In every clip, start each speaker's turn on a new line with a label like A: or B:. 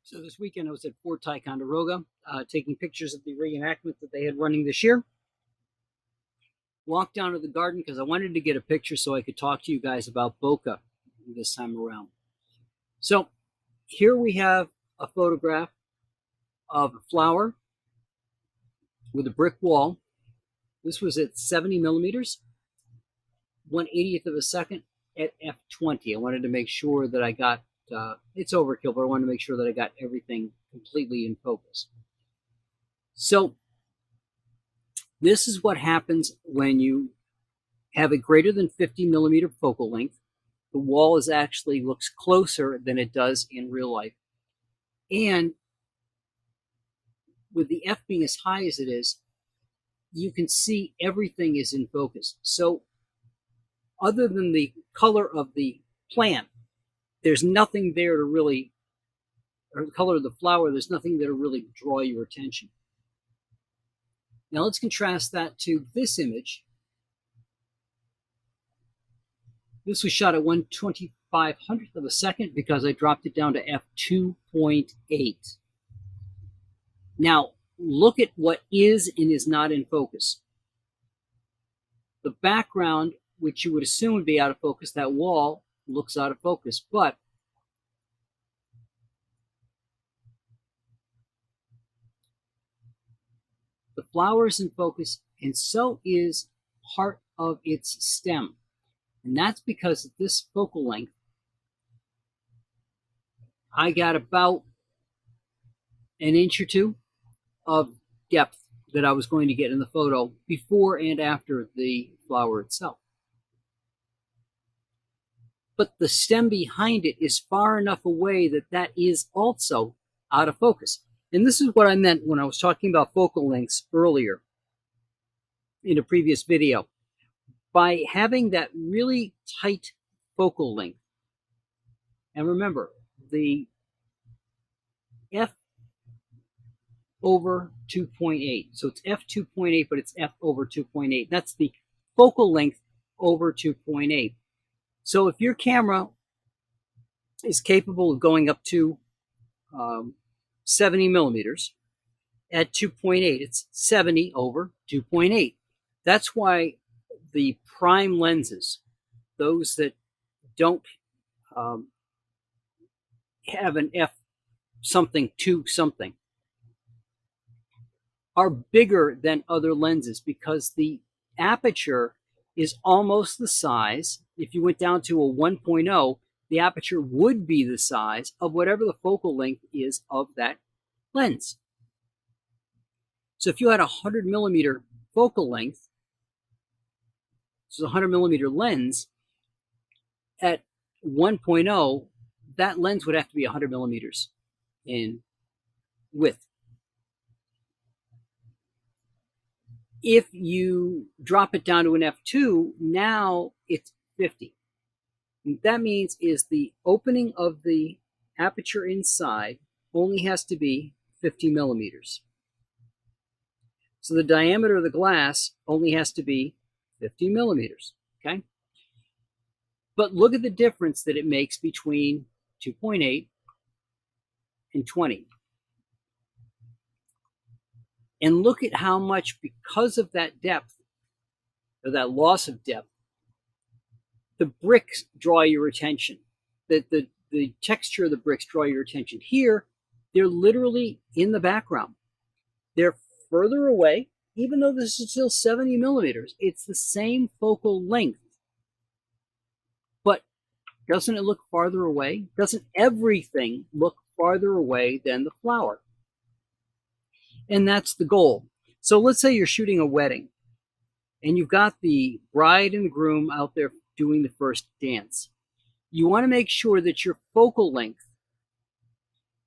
A: So this weekend I was at Fort Ticonderoga taking pictures of the reenactment that they had running this year. Walked down to the garden because I wanted to get a picture so I could talk to you guys about bokeh this time around. So here we have a photograph of a flower with a brick wall. This was at 70 millimeters, 1/80th of a second at f20. I wanted to make sure that I got, it's overkill, but I wanted to make sure that I got everything completely in focus. So this is what happens when you have a greater than 50 millimeter focal length. The wall is actually looks closer than it does in real life. And with the f being as high as it is, you can see everything is in focus. So other than the color of the plant, there's nothing there to really, or the color of the flower, there's nothing there to really draw your attention. Now let's contrast that to this image. This was shot at 1/2500th of a second because I dropped it down to f2.8. Now look at what is and is not in focus. The background, which you would assume would be out of focus, that wall looks out of focus, but the flower is in focus, and so is part of its stem. And that's because at this focal length, I got about an inch or two of depth that I was going to get in the photo before and after the flower itself. But the stem behind it is far enough away that that is also out of focus. And this is what I meant when I was talking about focal lengths earlier in a previous video. By having that really tight focal length, and remember, the f over 2.8, so it's f2.8, but it's f over 2.8. That's the focal length over 2.8. So if your camera is capable of going up to 70 millimeters at 2.8, it's 70 over 2.8. That's why the prime lenses, those that don't have an f something to something, are bigger than other lenses because the aperture is almost the size. If you went down to a 1.0, the aperture would be the size of whatever the focal length is of that lens. So if you had a 100 millimeter focal length, so a 100 millimeter lens, at 1.0, that lens would have to be 100 millimeters in width. If you drop it down to an f2, now it's 50. What that means is the opening of the aperture inside only has to be 50 millimeters. So the diameter of the glass only has to be 50 millimeters, okay? But look at the difference that it makes between 2.8 and 20. And look at how much, because of that depth, or that loss of depth, the bricks draw your attention. The texture of the bricks draw your attention. Here, they're literally in the background. They're further away, even though this is still 70 millimeters. It's the same focal length. But doesn't it look farther away? Doesn't everything look farther away than the flower? And that's the goal. So let's say you're shooting a wedding and you've got the bride and the groom out there doing the first dance. You want to make sure that your focal length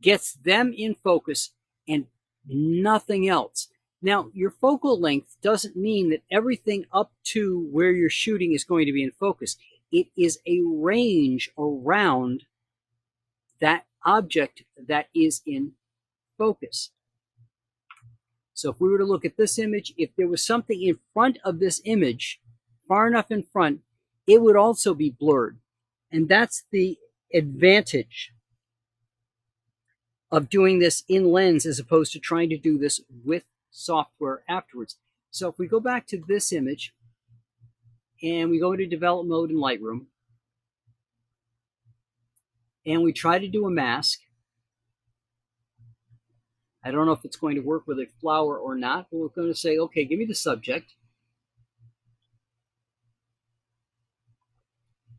A: gets them in focus and nothing else. Now, your focal length doesn't mean that everything up to where you're shooting is going to be in focus. It is a range around that object that is in focus. So if we were to look at this image, if there was something in front of this image, far enough in front, it would also be blurred. And that's the advantage of doing this in Lens as opposed to trying to do this with software afterwards. So if we go back to this image and we go into develop mode in Lightroom and we try to do a mask, I don't know if it's going to work with a flower or not, but we're going to say, okay, give me the subject.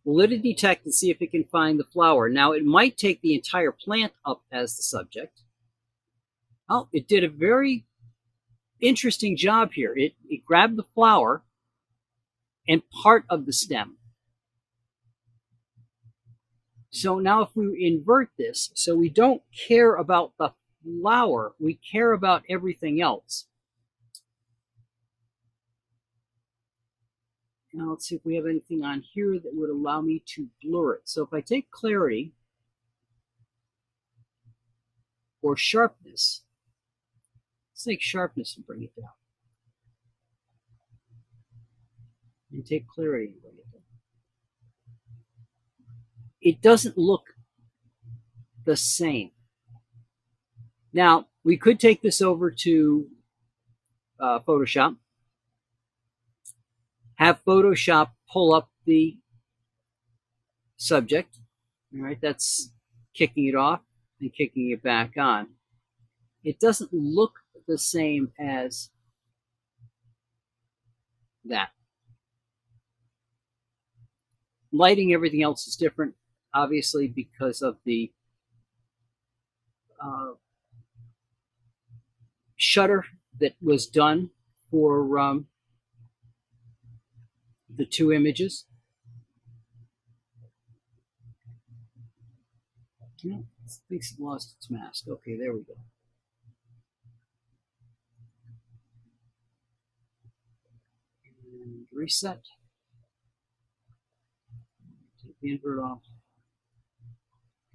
A: We'll let it detect and see if it can find the flower. Now, it might take the entire plant up as the subject. Oh, it did a very interesting job here. It grabbed the flower and part of the stem. So now if we invert this, so we don't care about the flower, we care about everything else. Now let's see if we have anything on here that would allow me to blur it. So if I take clarity or sharpness, let's take sharpness and bring it down. And take clarity and bring it down. It doesn't look the same. Now, we could take this over to Photoshop, have Photoshop pull up the subject. All right, that's kicking it off and kicking it back on. It doesn't look the same as that. Lighting, everything else is different, obviously, because of the shutter that was done for the two images. Yeah, it thinks it lost its mask. Okay, there we go. And reset. Take the invert off.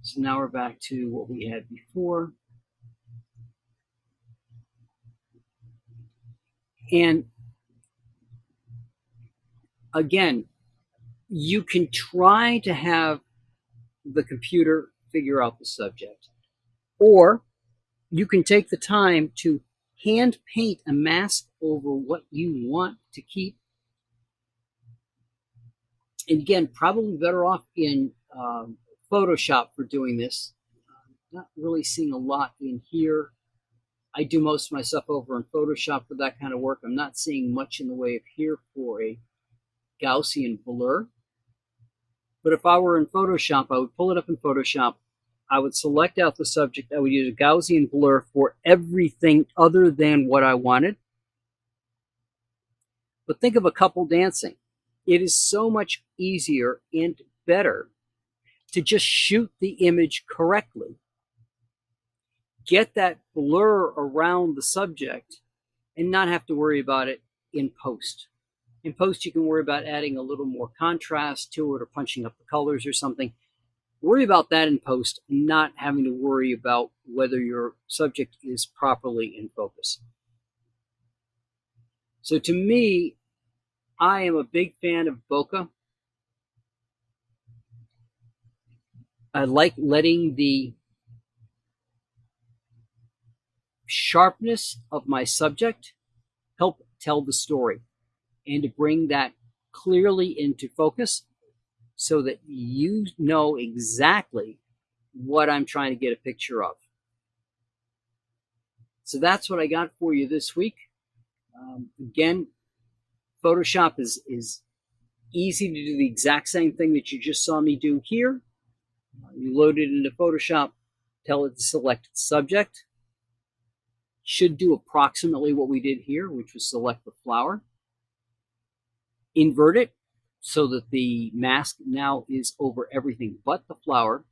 A: So now we're back to what we had before. And again, you can try to have the computer figure out the subject, or you can take the time to hand paint a mask over what you want to keep. And again, probably better off in Photoshop for doing this. Not really seeing a lot in here. I do most of my stuff over in Photoshop for that kind of work. I'm not seeing much in the way of here for a Gaussian blur. But if I were in Photoshop, I would pull it up in Photoshop. I would select out the subject. I would use a Gaussian blur for everything other than what I wanted. But think of a couple dancing. It is so much easier and better to just shoot the image correctly. Get that blur around the subject and not have to worry about it in post. In post, you can worry about adding a little more contrast to it or punching up the colors or something. Worry about that in post, not having to worry about whether your subject is properly in focus. So to me, I am a big fan of bokeh. I like letting the sharpness of my subject help tell the story and to bring that clearly into focus so that you know exactly what I'm trying to get a picture of. So that's what I got for you this week. Again, Photoshop is easy to do the exact same thing that you just saw me do here. You load it into Photoshop, tell it to select its subject. Should do approximately what we did here, which was select the flower. Invert it so that the mask now is over everything but the flower.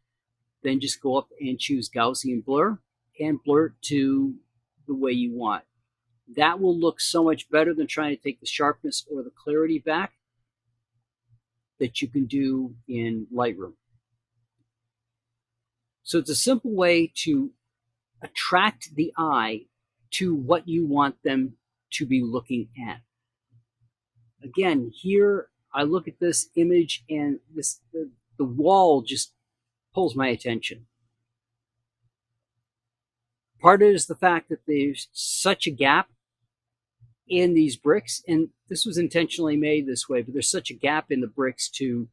A: Then just go up and choose Gaussian blur and blur it to the way you want. That will look so much better than trying to take the sharpness or the clarity back that you can do in Lightroom. So it's a simple way to attract the eye to what you want them to be looking at. Again, here I look at this image and the wall just pulls my attention. Part of it is the fact that there's such a gap in these bricks, and this was intentionally made this way, but there's such a gap in the bricks to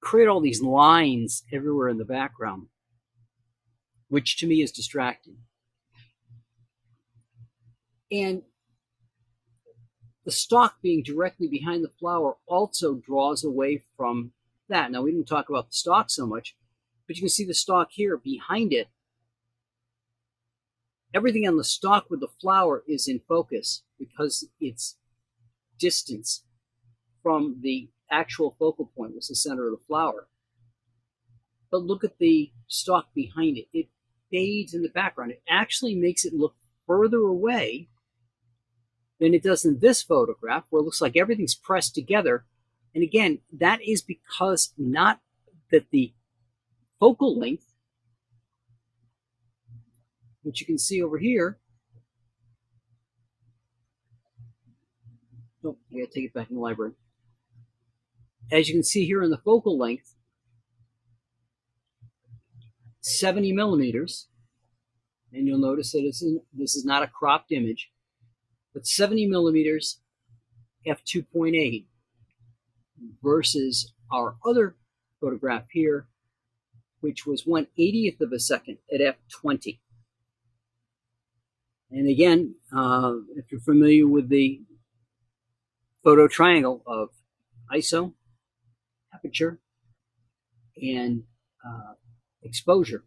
A: create all these lines everywhere in the background, which to me is distracting. And the stalk being directly behind the flower also draws away from that. Now, we didn't talk about the stalk so much, but you can see the stalk here behind it. Everything on the stalk with the flower is in focus because its distance from the actual focal point was the center of the flower. But look at the stalk behind it. It fades in the background. It actually makes it look further away than it does in this photograph, where it looks like everything's pressed together. And again, that is because not that the focal length, which you can see over here. Oh, I gotta take it back in the library. As you can see here in the focal length, 70 millimeters, and you'll notice that this is not a cropped image, but 70 millimeters f2.8 versus our other photograph here, which was 1/80th of a second at f20. And again, if you're familiar with the photo triangle of ISO, aperture, and exposure,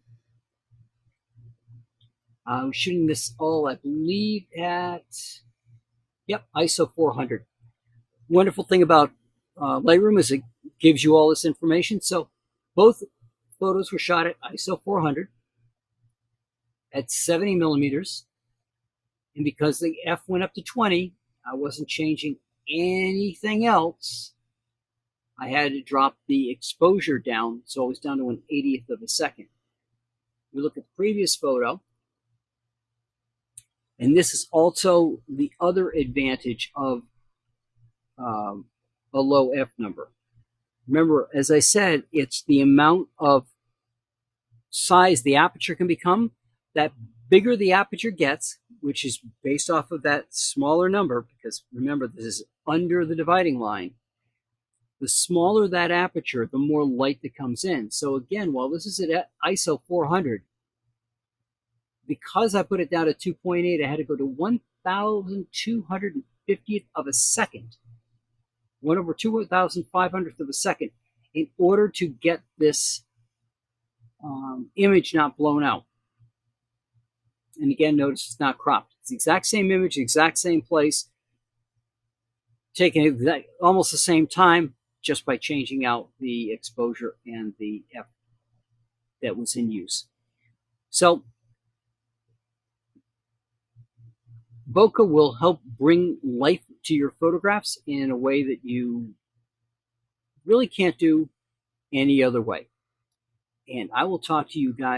A: I was shooting this all, I believe, at, ISO 400. Wonderful thing about Lightroom is it gives you all this information. So both photos were shot at ISO 400 at 70 millimeters. And because the F went up to 20, I wasn't changing anything else. I had to drop the exposure down, so it was down to 1/80th of a second. We look at the previous photo, and this is also the other advantage of a low F number. Remember, as I said, it's the amount of size the aperture can become. That bigger the aperture gets, which is based off of that smaller number, because remember, this is under the dividing line. The smaller that aperture, the more light that comes in. So again, while this is at ISO 400, because I put it down to 2.8, I had to go to 1,250th of a second, 1/2500th of a second, in order to get this image not blown out. And again, notice it's not cropped. It's the exact same image, exact same place, taken at almost the same time, just by changing out the exposure and the F that was in use. So Bokeh will help bring life to your photographs in a way that you really can't do any other way. And I will talk to you guys